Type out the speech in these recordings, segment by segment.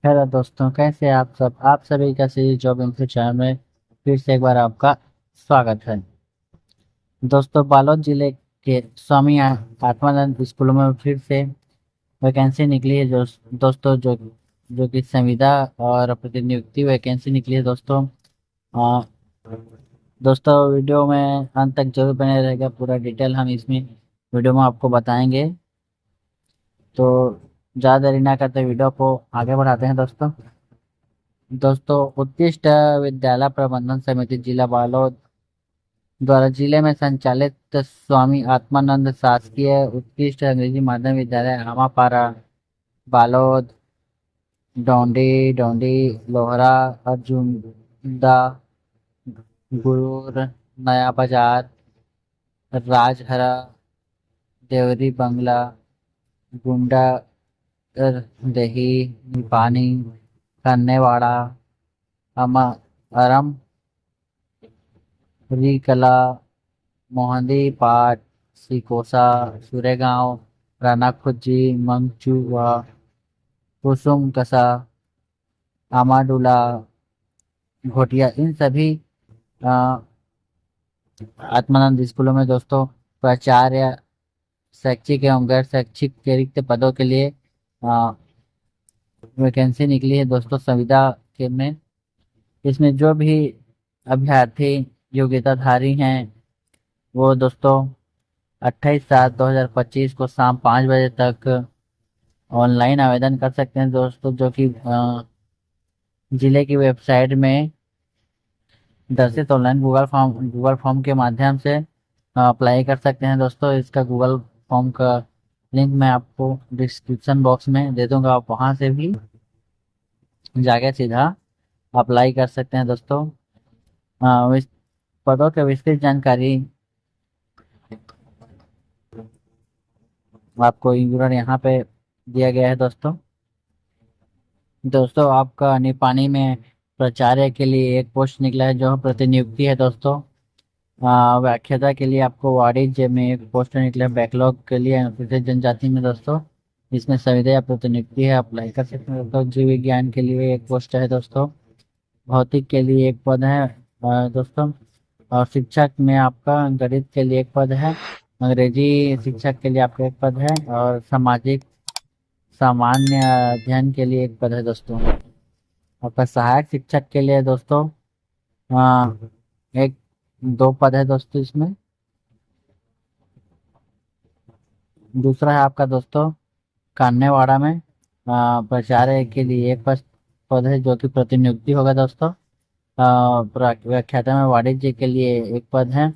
Hello दोस्तों, कैसे हैं आप सब। आप सभी का श्री जॉब इन्फो चैनल में फिर से एक बार आपका स्वागत है। दोस्तों, बालोद जिले के स्वामी आत्मानंद स्कूलों में फिर से वैकेंसी निकली है दोस्तों, जो कि संविदा और प्रतिनियुक्ति वैकेंसी निकली है दोस्तों। आ, दोस्तों, वीडियो में अंत तक जरूर बने रहेगा। पूरा डिटेल हम इसमें वीडियो में आपको बताएंगे। तो ज़्यादा देरी ना करते वीडियो को आगे बढ़ाते हैं दोस्तों। दोस्तों, उत्कृष्ट विद्यालय प्रबंधन समिति जिला बालोद द्वारा जिले में संचालित स्वामी आत्मानंद शासकीय उत्कृष्ट अंग्रेजी माध्यम विद्यालय आमापारा, बालोद, डोंडी डोंडी, लोहरा, अर्जुनदा, गुरूर, नया बाजार, राजहरा, देवरी बंगला, गुंडा दही, निपानी, कन्नेवाड़ा, अरम, कला, मोहंदी पाट, सिकोसा, सुरेगांव, रानाखुजी, मंगचुआ, कुसुम कसा, आमाडुला, घोटिया, इन सभी अ, आत्मानंद स्कूलों में दोस्तों प्राचार्य, शैक्षिक एवं गैर शैक्षिक के रिक्त पदों के लिए वैकेंसी निकली है दोस्तों संविदा के में। इसमें जो भी अभ्यर्थी योग्यताधारी हैं वो दोस्तों 28/7/2025 को शाम 5 बजे तक ऑनलाइन आवेदन कर सकते हैं दोस्तों, जो कि जिले की वेबसाइट में दर्शित ऑनलाइन गूगल फॉर्म के माध्यम से अप्लाई कर सकते हैं दोस्तों। इसका गूगल फॉर्म का लिंक मैं आपको डिस्क्रिप्शन बॉक्स में दे दूंगा, आप वहां से भी जाके सीधा अप्लाई कर सकते हैं दोस्तों। पदों की विस्तृत जानकारी आपको विवरण यहाँ पे दिया गया है दोस्तों। दोस्तों, आपका निपानी में प्राचार्य के लिए एक पोस्ट निकला है जो प्रतिनियुक्ति है दोस्तों। व्याख्याता के लिए आपको वाणिज्य में एक पोस्ट निकला है, बैकलॉग के लिए अनुसूचित जनजाति में दोस्तों। इसमें संविदा या प्रतिनियुक्ति है, अप्लाई कर सकते हैं दोस्तों। जीव विज्ञान के लिए एक पोस्ट है दोस्तों। भौतिक के लिए एक पद है दोस्तों। और शिक्षक में आपका गणित के लिए एक पद है। अंग्रेजी शिक्षक के लिए आपका एक पद है। और सामाजिक सामान्य अध्ययन के लिए एक पद है दोस्तों। आपका सहायक शिक्षक के लिए दोस्तों एक दो पद है दोस्तों इसमें। दूसरा है आपका दोस्तों कान्नेवाड़ा में प्राचार्य के लिए एक पद है जो कि प्रतिनियुक्ति होगा दोस्तों। व्याख्याता में वाणिज्य के लिए एक पद है।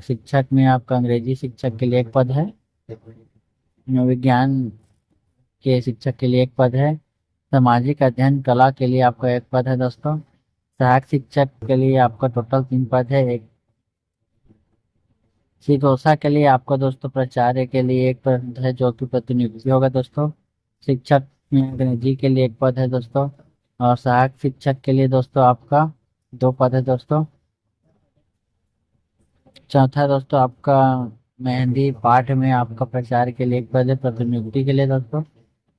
शिक्षक में आपका अंग्रेजी शिक्षक के लिए एक पद है। विज्ञान के शिक्षक के लिए एक पद है। सामाजिक अध्ययन कला के लिए आपका एक पद है दोस्तों। सहायक शिक्षक के लिए आपका टोटल 3 पद है। एक शिकोषा के लिए आपका दोस्तों प्राचार्य के लिए एक पद है जो कि प्रतिनियुक्ति होगा दोस्तों। शिक्षक में अंग्रेजी के लिए एक पद है दोस्तों। और सहायक शिक्षक के लिए दोस्तों आपका 2 पद है दोस्तों। चौथा दोस्तों आपका मेहंदी पाठ में आपका प्रचार के लिए एक पद है, प्रतिनियुक्ति के लिए दोस्तों।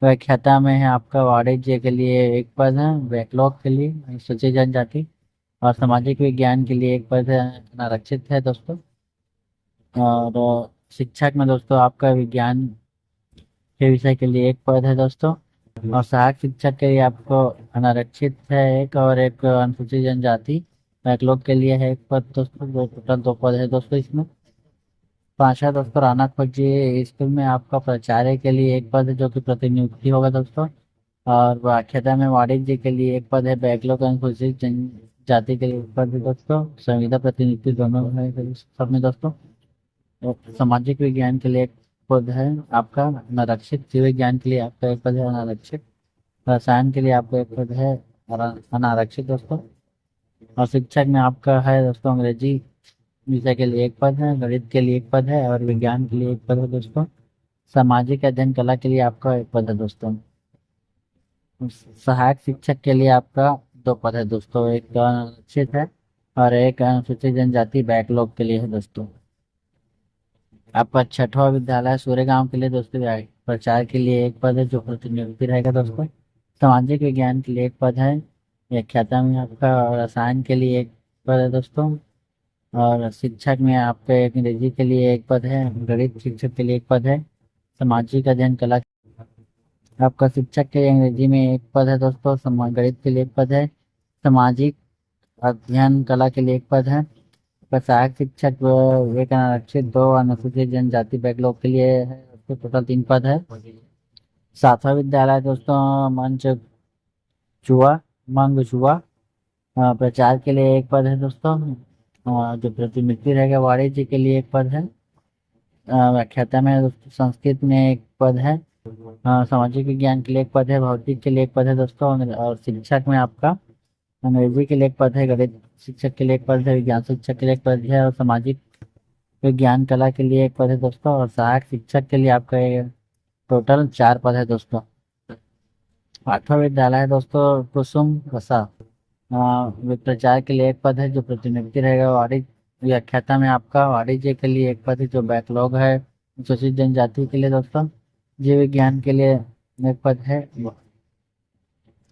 व्याख्याता में है आपका वाणिज्य के लिए एक पद है, बैकलॉग के लिए अनुसूचित जनजाति। और सामाजिक विज्ञान के लिए एक पद है, अनारक्षित है दोस्तों। और शिक्षक में दोस्तों आपका विज्ञान के विषय के लिए एक पद है दोस्तों। और सहायक शिक्षक के लिए आपको अनारक्षित है एक, और एक अनुसूचित जनजाति बैकलॉग के लिए है एक पद दोस्तों। टोटल 2 पद है दोस्तों इसमें। पांचवा दोस्तों राना खोजी स्कूल में आपका प्राचार्य के लिए एक पद है जो कि प्रतिनियुक्ति होगा दोस्तों। और व्याख्याता में वाणिज्य के लिए एक पद है, बैकलॉग अनुसूचित जनजाति के लिए एक पद है दोस्तों। संविदा प्रतिनियुक्ति दोनों है सब में दोस्तों। और सामाजिक विज्ञान के लिए एक पद है आपका अनारक्षित। जीव विज्ञान के लिए आपका एक पद है अनारक्षित। रसायन के लिए आपका एक पद है अनारक्षित दोस्तों। और शिक्षक में आपका है दोस्तों अंग्रेजी विषय के लिए एक पद है, गणित के लिए एक पद है, और विज्ञान के लिए एक पद है दोस्तों। सामाजिक अध्ययन कला के लिए आपका एक पद है दोस्तों। सहायक शिक्षक के लिए आपका 2 पद है दोस्तों, एक अनारक्षित है और एक अनुसूचित जनजाति बैकलॉग के लिए है दोस्तों। आपका छठवां विद्यालय सूर्यगांव के लिए दोस्तों प्रचार के लिए एक पद है जो प्रतिनियुक्ति रहेगा दोस्तों। सामाजिक विज्ञान के लिए एक पद है व्याख्याता में आपका, और रसायन के लिए एक पद है दोस्तों, और शिक्षक में आपके अंग्रेजी के लिए एक पद है, गणित शिक्षक के लिए एक पद है, सामाजिक अध्ययन कला आपका शिक्षक के लिए अंग्रेजी में एक पद है दोस्तों, गणित के लिए एक पद है, सामाजिक अध्ययन कला के लिए एक पद है, सहायक शिक्षक एक अनारक्षित, दो अनुसूचित जनजाति बैकलॉग के लिए है, उसको टोटल 3 पद है। 7वां विद्यालय दोस्तों चुआ मंग चुआ, प्रचार के लिए एक पद है दोस्तों, जो प्रतिनिधि रहेगा वाणिज्य के लिए एक पद है, व्याख्याता में दोस्तों संस्कृत में एक पद है, सामाजिक विज्ञान के लिए एक पद है, भौतिक के लिए एक पद है दोस्तों, और शिक्षक में आपका अंग्रेजी के लिए एक पद है, गणित शिक्षक के लिए एक पद है, विज्ञान शिक्षक के लिए एक पद है, और सामाजिक विज्ञान कला के लिए एक पद है दोस्तों, और सहायक शिक्षक के लिए आपका टोटल 4 पद है दोस्तों। 8वां विद्यालय है दोस्तों कुसुम वसा, प्रचार के लिए एक पद है, जो प्रतिनिधि रहेगा वाणिज्य, व्याख्याता में आपका वाणिज्य के लिए एक पद है, जो बैकलॉग है, अनुसूचित जनजाति के लिए दोस्तों, जीव विज्ञान के लिए एक पद है,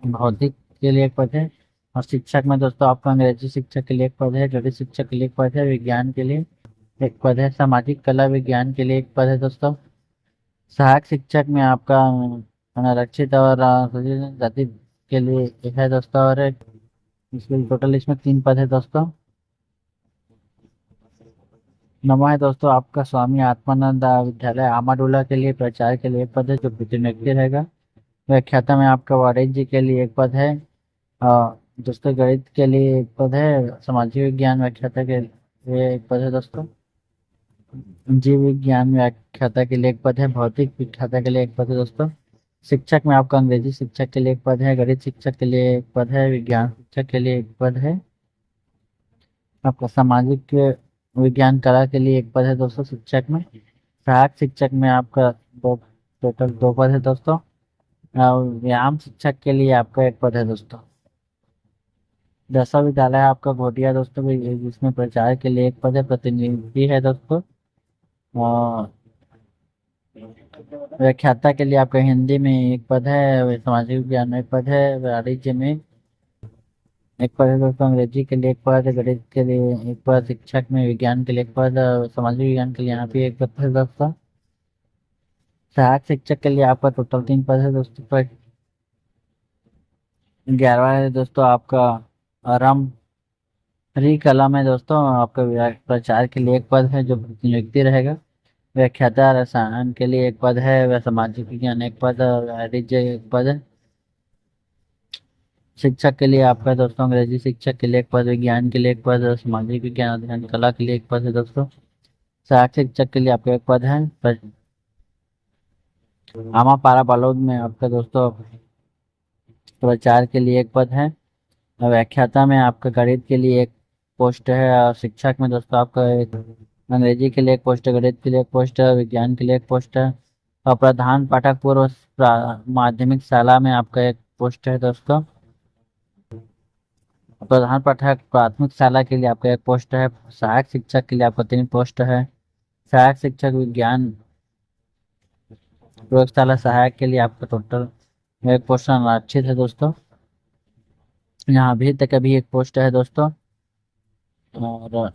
भौतिक के लिए एक पद है, और शिक्षक में दोस्तों आपका अंग्रेजी शिक्षक के लिए एक पद है, गणित शिक्षक के लिए एक पद है, विज्ञान के लिए एक पद है, सामाजिक कला विज्ञान के लिए एक पद है दोस्तों, सहायक शिक्षक में आपका अनारक्षित और अनुसूचित जाति के लिए एक है दोस्तों, और इसके टोटल इसमें 3 पद है दोस्तों। 9वां है दोस्तों आपका स्वामी आत्मानंद विद्यालय आमाडोला के लिए, प्रचार के लिए एक पद है, जो प्रतिनिधि रहेगा, व्याख्याता में आपका वाणिज्य के लिए एक पद है, दोस्तों गणित के लिए एक पद है, सामाजिक विज्ञान व्याख्याता के लिए एक पद है दोस्तों, जीव विज्ञान व्याख्याता के लिए एक पद है, भौतिक व्याख्याता के लिए एक पद है दोस्तों, शिक्षक में आपका अंग्रेजी शिक्षक के लिए एक पद है, गणित शिक्षक के लिए एक पद है, विज्ञान शिक्षक के लिए एक पद है, आपका सामाजिक विज्ञान कला के लिए एक पद है दोस्तों शिक्षक में, सहायक शिक्षक में आपका टोटल 2 पद है दोस्तों, और व्यायाम शिक्षक के लिए आपका एक पद है दोस्तों। 10वां विद्यालय आपका घोटिया दोस्तों, जिसमें प्रचार के लिए एक पद है, प्रतिनिधि है दोस्तों, और व्याख्याता के लिए आपका हिंदी में एक पद है, सामाजिक विज्ञान में एक पद है, वाणिज्य में एक पद है दोस्तों, अंग्रेजी के लिए एक पद है, गणित के लिए एक पद, शिक्षक में विज्ञान के लिए एक पद, सामाजिक विज्ञान के लिए यहाँ पे एक पद है दोस्तों, सहायक शिक्षक के लिए आपका टोटल 3 पद है दोस्तों। पर 11वां है दोस्तों आपका आरम कला में दोस्तों आपका प्रचार के लिए एक पद है, जो प्रतिनियुक्ति रहेगा, व्याख्याता रसायन के लिए एक पद है, वह सामाजिक विज्ञान एक पद, और वाणिज्य एक पद है, शिक्षक के लिए आपका दोस्तों अंग्रेजी शिक्षक के लिए एक पद, विज्ञान के लिए एक पद, सामाजिक विज्ञान अध्ययन कला के लिए एक पद है दोस्तों, सहायक शिक्षक के लिए आपका एक पद है, आमा पारा बालोद में आपका दोस्तों प्रचार के लिए एक पद है, व्याख्याता में आपका गणित के लिए एक पोस्ट है, और शिक्षक में दोस्तों आपका एक अंग्रेजी के लिए एक पोस्ट है, गणित के लिए एक पोस्ट है, विज्ञान के लिए एक पोस्ट है, और प्रधान पाठक पूर्व माध्यमिक शाला में आपका एक पोस्ट है दोस्तों, प्रधान पाठक प्राथमिक शाला के लिए आपका एक पोस्ट है, सहायक शिक्षक के लिए आपका 3 पोस्ट है, सहायक शिक्षक विज्ञान प्रयोगशाला सहायक के लिए आपका टोटल एक पोस्ट आरक्षित है दोस्तों, यहाँ अभी तक अभी एक पोस्ट है दोस्तों, और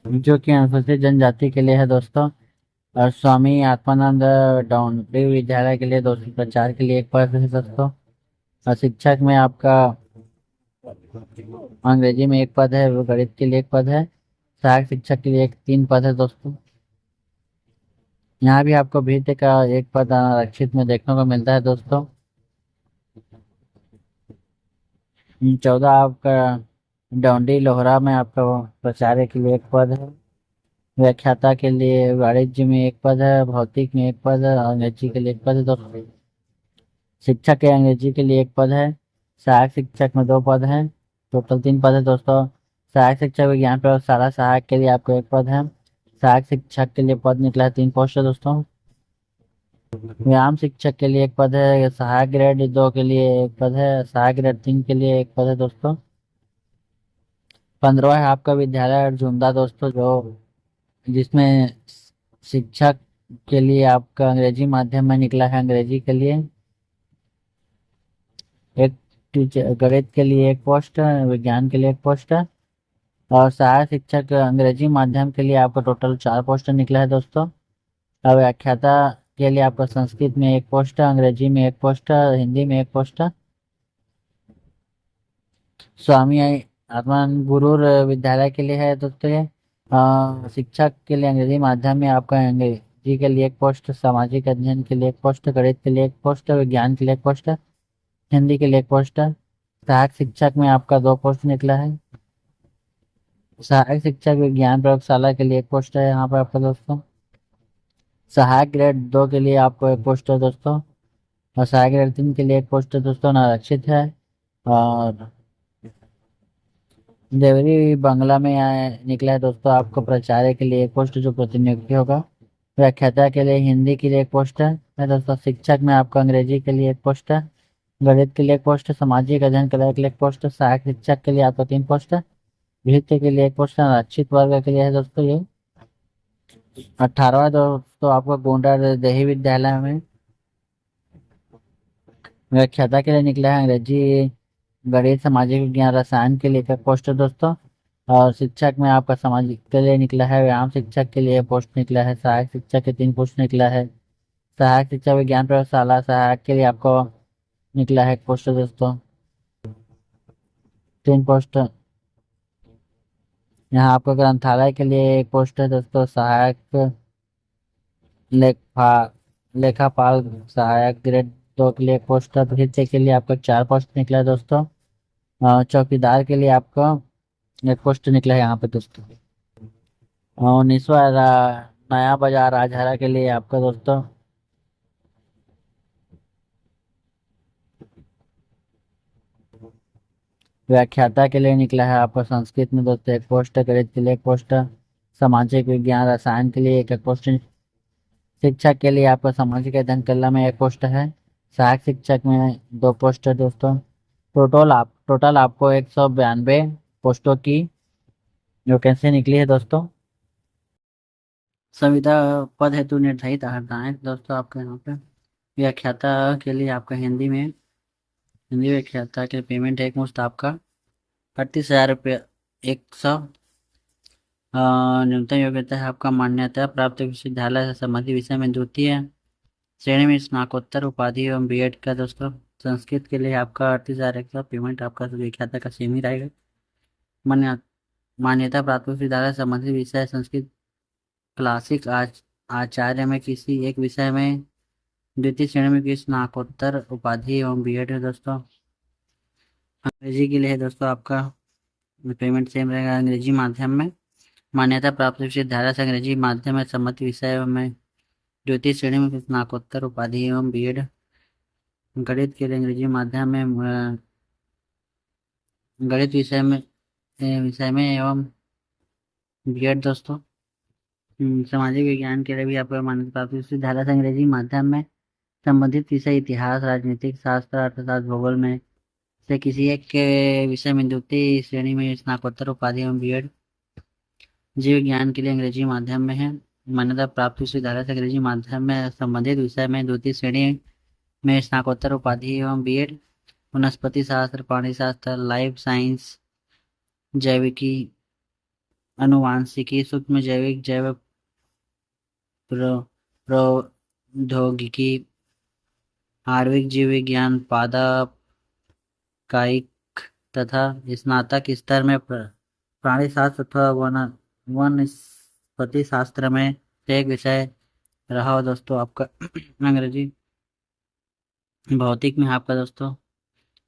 जो कि अनुसूचित जनजाति के लिए है दोस्तों, और स्वामी आत्मानंद डाउनरी विद्यालय के लिए दोस्तों प्रचार के लिए एक पद है दोस्तों, और शिक्षक में आपका अंग्रेजी में एक पद है, वो गणित के लिए एक पद है, सहायक शिक्षक के लिए 3 पद है दोस्तों, यहाँ भी आपको भीड़ का एक पद आरक्षित में देखने को मिलता है दोस्तों। 14 आपका डौंडी लोहरा में आपका प्राचार्य के लिए एक पद है, व्याख्याता के लिए वाणिज्य में एक पद है, भौतिक में एक पद है, अंग्रेजी के लिए एक पद है दोस्तों, शिक्षक के अंग्रेजी के लिए एक पद है, सहायक शिक्षक में 2 पद हैं, टोटल 3 पद है दोस्तों, सहायक शिक्षक विज्ञान प्रयोगशाला सहायक के लिए आपको एक पद है, सहायक शिक्षक के लिए पद निकला है 3 पोस्ट है दोस्तों, व्यायाम शिक्षक के लिए एक पद है, सहायक ग्रेड 2 के लिए एक पद है, सहायक ग्रेड 3 के लिए एक पद है दोस्तों। 15वां है आपका विद्यालय झुंदा दोस्तों, जो जिसमें शिक्षक के लिए आपका अंग्रेजी माध्यम में निकला है, अंग्रेजी के लिए एक टीचर गणित के लिए एक पोस्ट है, विज्ञान के लिए एक पोस्ट है, और सहायक शिक्षक अंग्रेजी माध्यम के लिए आपका टोटल 4 पोस्ट निकला है दोस्तों। और व्याख्याता के लिए आपका संस्कृत में एक पोस्ट है, अंग्रेजी में एक पोस्ट है, हिंदी में एक पोस्ट है। स्वामी आत्मानंद गुरु विद्यालय के लिए है दोस्तों ये। शिक्षक के लिए अंग्रेजी माध्यम में आपका अंग्रेजी के लिए एक पोस्ट, सामाजिक अध्ययन के लिए एक पोस्ट, गणित के लिए एक पोस्ट, विज्ञान के लिए एक पोस्ट, हिंदी के लिए एक पोस्ट। सहायक शिक्षक में आपका 2 पोस्ट निकला है। सहायक शिक्षक विज्ञान प्रयोगशाला के लिए एक पोस्ट है यहाँ पर आपका दोस्तों। सहायक ग्रेड 2 के लिए आपको एक पोस्ट है दोस्तों, और सहायक ग्रेड 3 के लिए एक पोस्ट है दोस्तों, नारक्षित है। और देवरी बांग्ला में निकला है दोस्तों आपको प्राचार्य के लिए एक पोस्ट जो प्रतिनियुक्ति होगा। व्याख्याता के लिए हिंदी के लिए एक पोस्ट है दोस्तों। शिक्षक में आपका अंग्रेजी के लिए एक पोस्ट है, गणित के लिए एक पोस्ट, सामाजिक अध्ययन के लिए एक पोस्ट, सहायक शिक्षक के लिए आपका 3 पोस्ट है, नृत्य के लिए एक पोस्ट है, आरक्षित वर्ग के लिए है दोस्तों ये। 18वां दोस्तों आपका गोंडा देही विद्यालय में व्याख्याता के लिए निकला है, अंग्रेजी, गणित, सामाजिक विज्ञान, रसायन के लिए एक पोस्ट है दोस्तों। और शिक्षक में आपका सामाजिक के लिए निकला है, व्यायाम शिक्षक के लिए पोस्ट निकला है, सहायक शिक्षक के 3 पोस्ट निकला है। सहायक शिक्षक विज्ञान प्रयोगशाला सहायक के लिए आपको निकला है एक पोस्ट दोस्तों, 3 पोस्ट। यहाँ आपको ग्रंथालय के लिए एक पोस्ट है दोस्तों, सहायक लेखा लेखापाल सहायक ग्रेड 2 के लिए एक पोस्ट है। नृत्य के लिए आपका 4 पोस्ट निकला है दोस्तों। चौकीदार के लिए आपका एक पोस्ट निकला है यहाँ पे दोस्तों। 19वां नया बाजार राजहरा के लिए आपका दोस्तों व्याख्याता के लिए निकला है आपका संस्कृत में दोस्तों एक पोस्ट, गणित के लिए एक पोस्ट, सामाजिक विज्ञान रसायन के लिए एक पोस्ट। शिक्षक के लिए आपका सामाजिक अध्ययन कला में एक पोस्ट है, सहायक शिक्षक में 2 पोस्ट है दोस्तों। टोटल आपको 192 पोस्टों की वैकेंसी निकली है दोस्तों। संविदा पद हेतु निर्धारित अर्हताएं दोस्तों आपके यहाँ पे। व्याख्याता के लिए आपका हिंदी व्याख्याता के पेमेंट एक मुश्त आपका 38,000 रुपये 100। न्यूनतम योग्यता है आपका मान्यता प्राप्त विश्वविद्यालय से संबंधित विषय में द्वितीय श्रेणी में स्नातकोत्तर उपाधि एवं बीएड का दोस्तों। संस्कृत के लिए आपका 38,100 पेमेंट आपका व्याख्याता का सेम ही रहेगा। मान्यता प्राप्त विश्वविद्यालय से संबंधित विषय संस्कृत क्लासिक आचार्य में किसी एक विषय में द्वितीय श्रेणी में की स्नातकोत्तर उपाधि एवं बीएड है दोस्तों। अंग्रेजी के लिए है दोस्तों आपका पेमेंट सेम रहेगा। अंग्रेजी माध्यम में मान्यता प्राप्त विश्वविद्यालय से अंग्रेजी माध्यम में सम्मत विषय में द्वितीय श्रेणी में स्नातकोत्तर उपाधि एवं बीएड। गणित के लिए अंग्रेजी माध्यम में गणित विषय में एवं बीएड दोस्तों। सामाजिक विज्ञान के लिए भी आपको मान्यता प्राप्त विश्वविद्यालय से अंग्रेजी माध्यम में संबंधित विषय इतिहास, राजनीतिक शास्त्र, अर्थशास्त्र, भूगोल में से किसी एक के विषय में द्वितीय श्रेणी में स्नातकोत्तर उपाधि एवं बीएड। जीव विज्ञान के लिए अंग्रेजी माध्यम में है मान्यता प्राप्त विश्वविद्यालय से अंग्रेजी माध्यम में संबंधित विषय में द्वितीय श्रेणी में स्नातकोत्तर उपाधि एवं बीएड। वनस्पति शास्त्र, प्राणी शास्त्र, लाइफ साइंस, जैविकी, अनुवांशिकी, सूक्ष्म जैविक, जैव प्रौद्योगिकी, आणविक जीव विज्ञान, पादप कायिक तथा स्नातक स्तर में प्राणी शास्त्र अथवा वनस्पति शास्त्र में एक विषय रहा हो दोस्तों आपका। अंग्रेजी भौतिक में आपका दोस्तों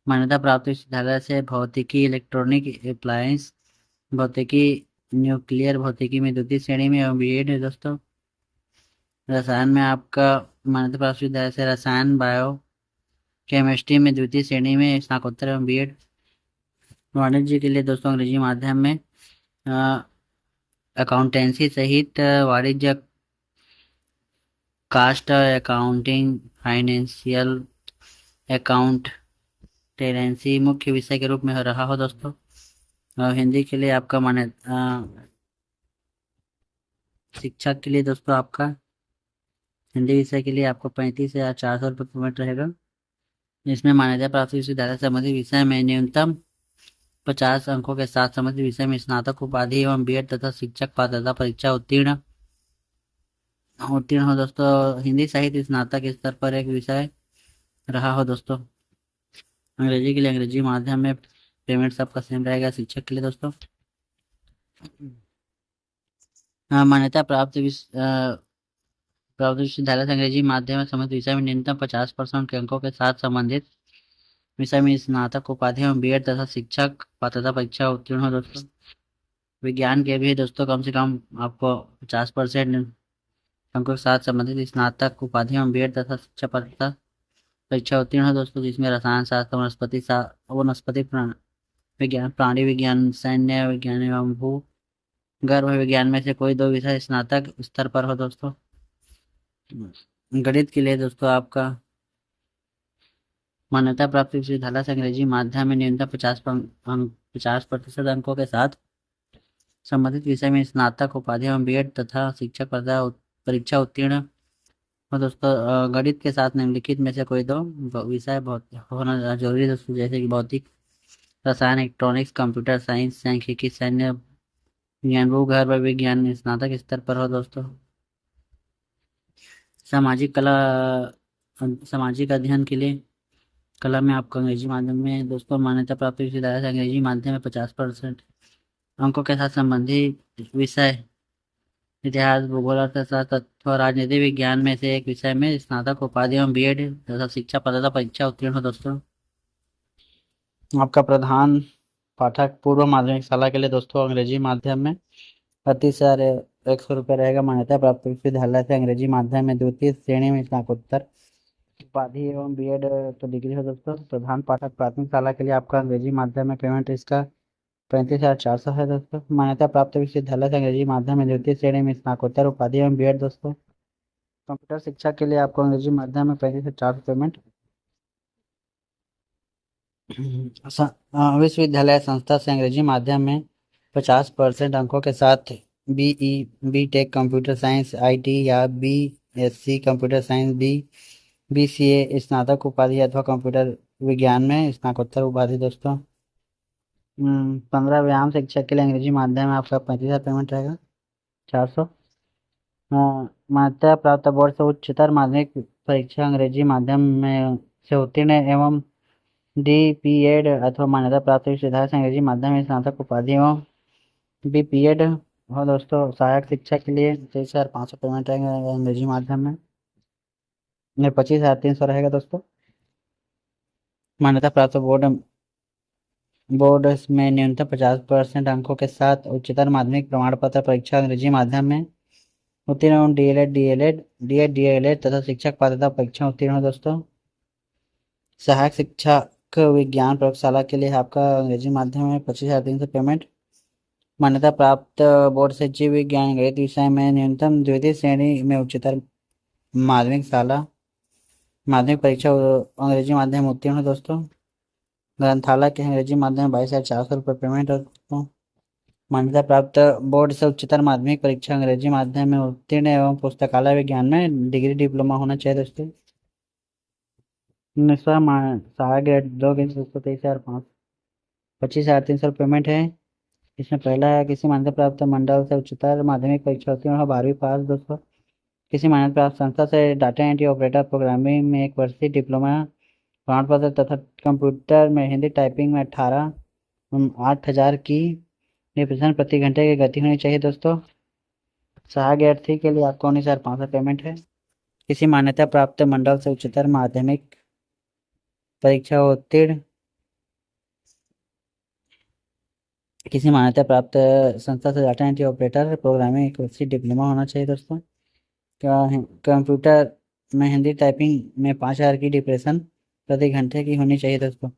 मान्यता प्राप्त विश्वविद्यालय से भौतिकी, इलेक्ट्रॉनिक अप्लायंस, भौतिकी, न्यूक्लियर भौतिकी में द्वितीय श्रेणी में एवं बीएड है दोस्तों। रसायन में आपका मान्यता प्राप्त विश्वविद्यालय से रसायन, बायो केमिस्ट्री में द्वितीय श्रेणी में स्नातकोत्तर एवं बीएड। वाणिज्य के लिए दोस्तों अंग्रेजी माध्यम में अकाउंटेंसी सहित वाणिज्य, कास्ट अकाउंटिंग, फाइनेंशियल अकाउंटेंसी मुख्य विषय के रूप में रहा हो दोस्तों। हिंदी के लिए आपका शिक्षक के लिए दोस्तों आपका हिंदी विषय के लिए आपको 35,400 रुपये पेमेंट रहेगा। इसमें मान्यता प्राप्त विश्वविद्यालय संबंधित विषय में न्यूनतम 50 अंकों के साथ संबंधित विषय में स्नातक उपाधि एवं बीएड तथा शिक्षक पात्रता परीक्षा उत्तीर्ण उत्तीर्ण हो दोस्तों। हिंदी साहित्य स्नातक स्तर पर एक विषय रहा हो दोस्तों। अंग्रेजी के लिए अंग्रेजी माध्यम में पेमेंट सबका सेम रहेगा। शिक्षक के लिए दोस्तों मान्यता प्राप्त विश्वविद्यालय से अंग्रेजी माध्यम में संबंधित विषय में न्यूनतम 50% के अंकों के साथ संबंधित विषय में स्नातक उपाधि एवं बीएड तथा शिक्षक पात्रता परीक्षा उत्तीर्ण हो दोस्तों। विज्ञान के भी दोस्तों कम से कम आपको 50% अंकों के साथ संबंधित स्नातक उपाधि एवं बीएड तथा शिक्षा पात्रता परीक्षा उत्तीर्ण हो दोस्तों, जिसमें रसायन शास्त्र, वनस्पति विज्ञान, प्राणी विज्ञान, सैन्य विज्ञान एवं भू गर्भ विज्ञान में से कोई दो विषय स्नातक स्तर पर हो दोस्तों। गणित के लिए दोस्तों आपका मान्यता प्राप्त विश्वविद्यालय से अंग्रेजी माध्यम में न्यूनतम 50% अंकों के साथ संबंधित विषय में स्नातक उपाधि एवं बीएड तथा शिक्षक परीक्षा उत्तीर्ण हो दोस्तों। गणित के साथ निम्नलिखित में से कोई दो विषय बहुत होना जरूरी है दोस्तों, जैसे कि भौतिक रसायन, इलेक्ट्रॉनिक्स, कंप्यूटर साइंस, सांख्यिकी, सैन्य विज्ञान, भूगर्भ विज्ञान स्नातक स्तर पर हो दोस्तों। सामाजिक कला सामाजिक अध्ययन के लिए कला में आपको अंग्रेजी माध्यम में दोस्तों मान्यता प्राप्त विश्वविद्यालय से अंग्रेजी माध्यम में 50% अंकों के साथ संबंधित विषय इतिहास, भूगोल, अर्थशास्त्र तथा राजनीति विज्ञान में से एक विषय में स्नातक उपाधि एवं बीएड तथा शिक्षा पात्रता परीक्षा उत्तीर्ण हो दोस्तों। आपका प्रधान पाठक पूर्व माध्यमिक शाला के लिए दोस्तों अंग्रेजी माध्यम में 32,100 रुपये रहेगा। मान्यता प्राप्त विश्वविद्यालय से अंग्रेजी माध्यम में द्वितीय श्रेणी में स्नातकोत्तर उपाधि एवं बीएड तो डिग्री हो दोस्तों। प्रधान पाठक प्राथमिक शाला के लिए आपका अंग्रेजी माध्यम में पेमेंट इसका 35,400 है दोस्तों। मान्यता प्राप्त विश्वविद्यालय से अंग्रेजी माध्यम में द्वितीय श्रेणी में स्नातकोत्तर उपाधि एवं बीएड दोस्तों। कंप्यूटर शिक्षा के लिए आपको अंग्रेजी माध्यम में 35,400 पेमेंट। विश्वविद्यालय संस्था से अंग्रेजी माध्यम में 50% अंकों के साथ बीटेक कंप्यूटर साइंस, आईटी या बीएससी कंप्यूटर साइंस, बीसीए स्नातक उपाधि अथवा कंप्यूटर विज्ञान में स्नातकोत्तर उपाधि दोस्तों। 15 व्यायाम शिक्षक के लिए अंग्रेजी माध्यम में आपका 35,000 पेमेंट रहेगा 400। मान्यता प्राप्त बोर्ड से उच्चतर माध्यमिक परीक्षा अंग्रेजी माध्यम में से उत्तीर्ण एवं डीपीएड अथवा मान्यता प्राप्त विश्वविद्यालय से अंग्रेजी माध्यम में स्नातक उपाधि एवं बीपीएड हो दोस्तों। सहायक शिक्षा के लिए 23,500 पेमेंट रहेगा अंग्रेजी माध्यम में 25,300 रहेगा दोस्तों। मान्यता प्राप्त बोर्ड में न्यूनतम 50% अंकों के साथ उच्चतर माध्यमिक प्रमाण पत्र परीक्षा अंग्रेजी माध्यम में उत्तीर्ण एवं डीएलएड तथा शिक्षक पात्रता परीक्षा उत्तीर्ण हो दोस्तों। सहायक शिक्षक विज्ञान प्रयोगशाला के लिए आपका अंग्रेजी माध्यम में 25,300 पेमेंट। मान्यता प्राप्त बोर्ड से जीव विज्ञान गणित विषय में न्यूनतम द्वितीय श्रेणी में उच्चतर माध्यमिक परीक्षा अंग्रेजी माध्यम उत्तीर्ण हो दोस्तों। ग्रंथालय के अंग्रेजी माध्यम में 22,400 रुपये पेमेंट हो दोस्तों। मान्यता प्राप्त बोर्ड से उच्चतर माध्यमिक परीक्षा अंग्रेजी माध्यम में उत्तीर्ण एवं पुस्तकालय विज्ञान में डिग्री डिप्लोमा होना चाहिए दोस्तों। सहायक ग्रेड 2 के 23,500 25,300 पेमेंट है। इसमें पहला है किसी मान्यता प्राप्त मंडल से उच्चतर माध्यमिक परीक्षा उत्तीर्ण हो 12वीं पास दोस्तों। किसी मान्यता प्राप्त संस्था से डाटा एंट्री ऑपरेटर प्रोग्रामिंग में 1 वर्षीय डिप्लोमा प्रमाण पत्र तथा कंप्यूटर में हिंदी टाइपिंग में 8,000 की रिप्रेजेंट प्रति घंटे की गति होनी चाहिए दोस्तों। सहायक ग्रेड 3 के लिए आपको 19,500 पेमेंट है। किसी मान्यता प्राप्त मंडल से उच्चतर माध्यमिक परीक्षा उत्तीर्ण किसी मान्यता प्राप्त संस्था से डाटा एंट्री ऑपरेटर प्रोग्रामिंग 1 वर्षीय डिप्लोमा होना चाहिए दोस्तों। कंप्यूटर में हिंदी टाइपिंग में 5,000 की डिप्रेशन प्रति घंटे की होनी चाहिए दोस्तों।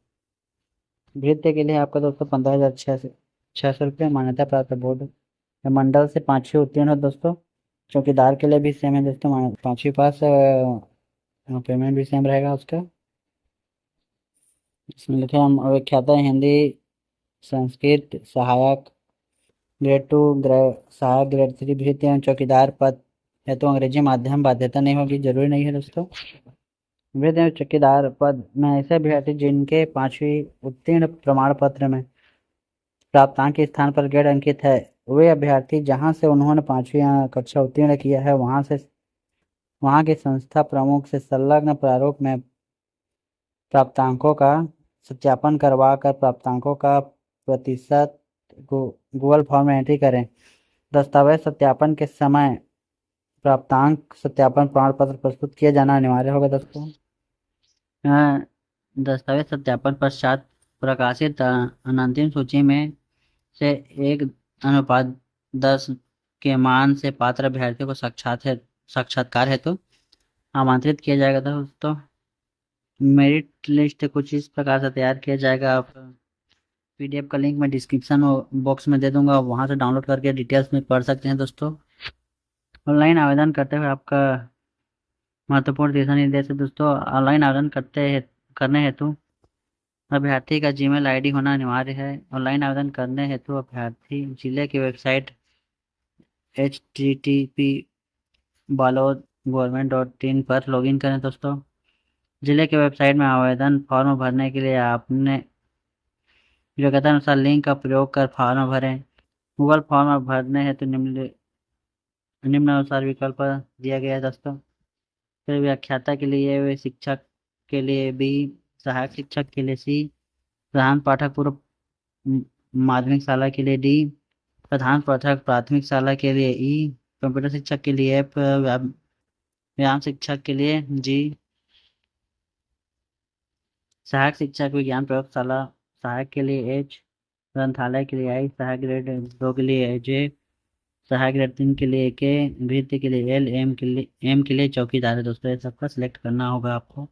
नृत्य के लिए आपका दोस्तों 15,600 रुपये। मान्यता प्राप्त बोर्ड मंडल से 5वीं उत्तीर्ण हो दोस्तों। चौकीदार के लिए भी सेम है दोस्तों, 5वीं पास पेमेंट भी सेम रहेगा उसका। इसमें लिखे हम व्याख्याता हिंदी संस्कृत सहायक ग्रेड 2 सहायक ग्रेड 3 भृत्य एवं चौकीदार पद है तो अंग्रेजी माध्यम बाध्यता नहीं होगी, जरूरी नहीं है दोस्तों। वृद्ध एवं चौकीदार पद में ऐसे अभ्यर्थी जिनके 5वीं उत्तीर्ण प्रमाण पत्र में प्राप्तांक के स्थान पर ग्रेड अंकित है, वे अभ्यर्थी जहां से उन्होंने 5वीं कक्षा उत्तीर्ण किया है वहां की संस्था प्रमुख से संलग्न प्रारूप में प्राप्तांकों का सत्यापन करवा कर प्राप्तांकों का प्रतिशत गूगल फॉर्म में एंट्री करें। दस्तावेज सत्यापन के समय प्राप्तांक सत्यापन प्रमाण पत्र प्रस्तुत किया जाना अनिवार्य होगा दोस्तों। दस्तावेज सत्यापन पश्चात प्रकाशित अंतिम सूची में से 1:10 के मान से पात्र अभ्यर्थियों को साक्षात्कार हेतु आमंत्रित किया जाएगा दोस्तों। मेरिट लिस्ट कुछ इस प्रकार से तैयार किया जाएगा। आप पीडीएफ का लिंक मैं डिस्क्रिप्शन बॉक्स में दे दूंगा, वहां से डाउनलोड करके डिटेल्स में पढ़ सकते हैं दोस्तों। ऑनलाइन आवेदन करते हुए आपका महत्वपूर्ण दिशा निर्देश है दोस्तों। ऑनलाइन आवेदन करने हेतु अभ्यर्थी का जीमेल आईडी होना अनिवार्य है। ऑनलाइन आवेदन करने हेतु अभ्यर्थी जिले की वेबसाइट http://balod.government.in पर लॉगिन करें दोस्तों। जिले की वेबसाइट में आवेदन फॉर्म भरने के लिए आपने योग्यता अनुसार लिंक का प्रयोग कर फॉर्म भरें। गूगल फॉर्म भरने हेतु निम्नानुसार विकल्प दिया गया है दोस्तों। फिर व्याख्याता के लिए वे शिक्षक के लिए बी, सहायक शिक्षक के लिए सी, प्रधान पाठक पूर्व माध्यमिक शाला के लिए डी, प्रधान पाठक प्राथमिक शाला के लिए ई, कंप्यूटर शिक्षक के लिए एफ, व्यायाम शिक्षक के लिए जी, सहायक शिक्षक विज्ञान प्रयोगशाला सहायक के लिए एच, ग्रंथालय के लिए आई, सहायक ग्रेड 2 के लिए जे, सहायक ग्रेड 3 के लिए के, भृत्य के लिए एल, एम के लिए चौकीदार है दोस्तों। ये सबका सिलेक्ट करना होगा आपको।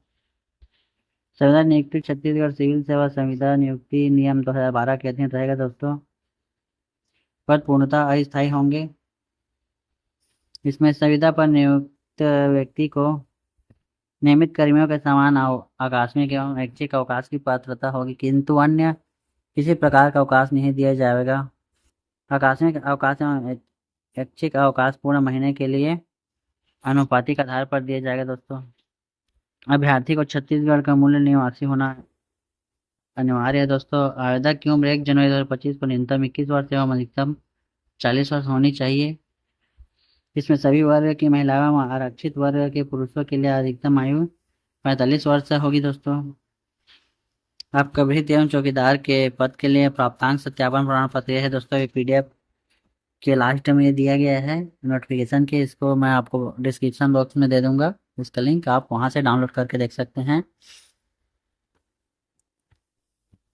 संविदा नियुक्ति छत्तीसगढ़ सिविल सेवा संविदा नियुक्ति नियम 2012 के अधीन रहेगा दोस्तों। पद पूर्णतः अस्थायी होंगे। इसमें संविदा पर नियुक्त व्यक्ति को नियमित कर्मियों के समान आकस्मिक एवं ऐच्छिक अवकाश की पात्रता होगी, किंतु अन्य किसी प्रकार का अवकाश नहीं दिया जाएगा। आकस्मिक अवकाश एवं ऐच्छिक अवकाश पूर्ण महीने के लिए अनुपातिक आधार पर दिया जाएगा दोस्तों। अभ्यर्थी को छत्तीसगढ़ का मूल निवासी होना अनिवार्य है दोस्तों। आवेदक की उम्र 1 जनवरी 2025 को न्यूनतम 21 वर्ष एवं अधिकतम 40 वर्ष होनी चाहिए। इसमें सभी वर्ग की महिलाओं व आरक्षित वर्ग के पुरुषों के लिए अधिकतम आयु 45 वर्ष होगी दोस्तों। आपका भृत्य एवं चौकीदार के पद के लिए प्राप्तांक सत्यापन प्रमाण पत्र है दोस्तों। ये पीडीएफ के लास्ट में दिया गया है नोटिफिकेशन के, इसको मैं आपको डिस्क्रिप्शन बॉक्स में दे दूंगा, इसका लिंक आप वहां से डाउनलोड करके देख सकते हैं।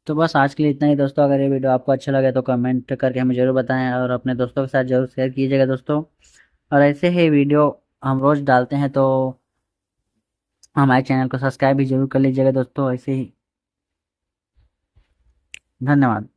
तो बस आज के लिए इतना ही दोस्तों। अगर ये वीडियो आपको अच्छा लगे तो कमेंट करके हमें जरूर बताएं और अपने दोस्तों के साथ जरूर शेयर कीजिएगा दोस्तों। और ऐसे ही वीडियो हम रोज डालते हैं, तो हमारे चैनल को सब्सक्राइब भी जरूर कर लीजिएगा दोस्तों। ऐसे ही धन्यवाद।